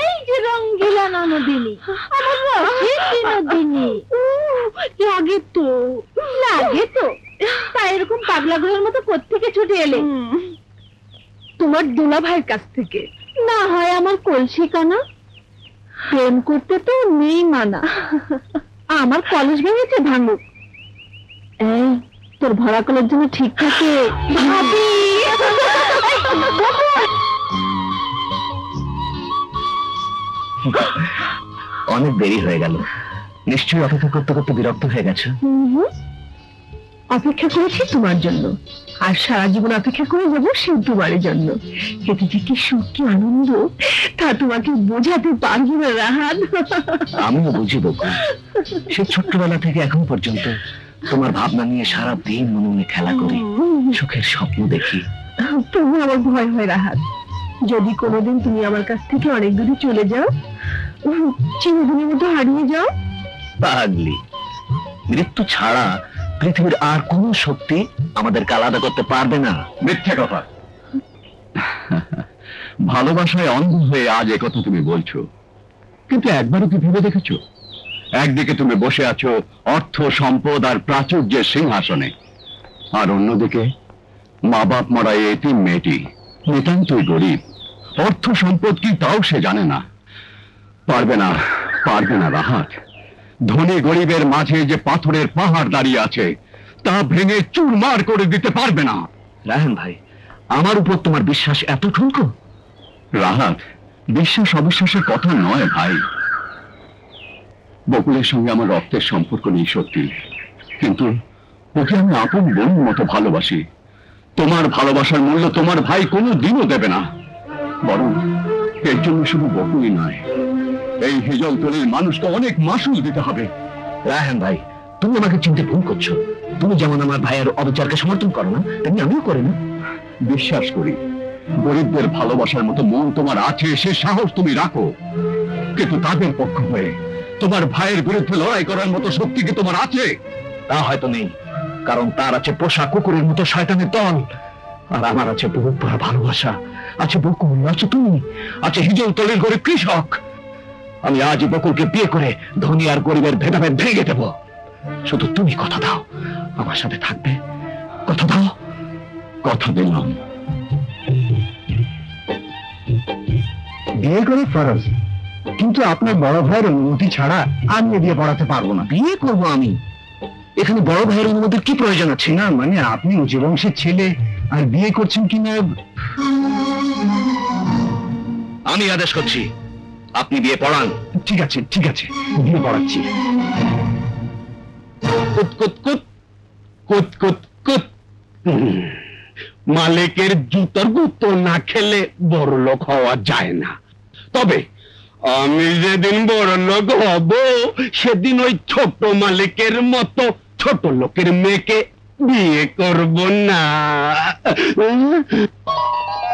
এই যে রঙ্গিলা ননদিনী, আমার রসের বিনোদিনী। লাগে তো, লাগে তো। তা এরকম পাগলা ঘরের মতো কোত্থেকে ছুটে এলে? তোমার দুলা ভাইয়ের কাছ থেকে। না হয় আমার কলসি কানা। প্রেম করতে তো নেই মানা। আমার কলেজ ভেঙেছে, ভাঙুক। এই তোর ভরা কলের জন্য ঠিক থাকে ভাবি। অনেক দেরি হয়ে গেল, নিশ্চয়ই অপেক্ষা করতে করতে বিরক্ত হয়ে গেছে। অপেক্ষা করেছি তোমার জন্য, আর সারা জীবন অপেক্ষা করে যাবো সেই তোমার জন্য। এতে যে কি সুখ, কি আনন্দ, তা তোমাকে বোঝাতে পারবো না রাহাত। আমিও বুঝি বকু, সে ছোট্টবেলা থেকে এখন পর্যন্ত তোমার ভাবনা নিয়ে সারা দিন মনে মনে খেলা করি, সুখের স্বপ্ন দেখি। তবু আমার ভয় হয় রাহাত, যদি কোনোদিন তুমি আমার কাছ থেকে অনেক দূরে চলে যাও, চিরদিনের মতো হারিয়ে যাও। পাগলি, মৃত্যু ছাড়া পৃথিবীর আর কোন শক্তি আমাদেরকে আলাদা করতে পারবে না। মিথ্যে কথা। ভালোবাসায় অন্ধ হয়ে আজ একথা তুমি বলছো, কিন্তু একবারও কি ভেবে দেখেছো? একদিকে তুমি বসে আছো অর্থ সম্পদ আর প্রাচুর্যের সিংহাসনে, আর অন্যদিকে মা বাপ মরা এতিম মেয়েটি নিতান্তই গরিব। অর্থ সম্পদ কি তাও সে জানে না। পারবে না, পারবে না রাহাত। ধনী গরিবের মাঝে যে পাথরের পাহাড় দাঁড়িয়ে আছে, তা ভেঙে চুরমার করে দিতে পারবে না। রায়হান ভাই, আমার উপর তোমার বিশ্বাস এত ঠুনকো? রাহাত, বিশ্বাস অবিশ্বাসের কথা নয় ভাই। বকুলের সঙ্গে আমার রক্তের সম্পর্ক নেই সত্যি, কিন্তু ওকে আমি আপন বোনের মতো ভালোবাসি। তোমার ভালোবাসার মূল্য তোমার ভাই কোনো দিনও দেবে না। বরং এর জন্য শুধু বকুলই নয়, এই হিজলতলির মানুষকে অনেক মাসুল দিতে হবে। রায়হান ভাই, তুমি আমাকে চিনতে ভুল করছো। তুমি যেমন আমার ভাইয়ের অবিচারকে সমর্থন করো না, তেমনি আমিও করি না। বিশ্বাস করি, গরিবদের ভালোবাসার মতো মন তোমার আছে, সে সাহস তুমি রাখো, কিন্তু তাদের পক্ষ হয়ে তোমার ভাইয়ের বিরুদ্ধে লড়াই করার মতো শক্তি কি তোমার আছে? তা হয়তো নেই, কারণ তার আছে পোষা কুকুরের মতো শয়তানের দল, আর আমার আছে বুক ভরা ভালোবাসা, আছে বকুল, আছে তুমি, আছে হিজলতলির গরিব কৃষক। আমি আজই বকুলকে বিয়ে করে ধনী আর গরিবের ভেদাভেদ ভেঙে দেব। শুধু তুমি কথা দাও, আমার সাথে থাকবে। কথা দাও। কথা দিলাম। বিয়ে করে ফরজ, কিন্তু আপনার বড় ভাইয়ের অনুমতি ছাড়া আমি বিয়ে পড়াতে পারবো না। বিয়ে করবো আমি? এখানে বড় ভাইয়ের অনুমতির কি প্রয়োজন আছে? না মানে আপনি উঁচু বংশের ছেলে, আর বিয়ে করছেন কিনা। আমি আদেশ করছি, আপনি বিয়ে পড়ান। ঠিক আছে, ঠিক আছে, বিয়ে পড়াচ্ছি। কুত কুত কুত কুত কুত কুত। মালিকের জুতোর গুতো না খেলে বড় লোক হওয়া যায় না। তবে আমি যেদিন বড় লোক হব, সেদিন ওই ছোট মালিকের মতো ছোট লোকের মেয়েকে বিয়ে করব না।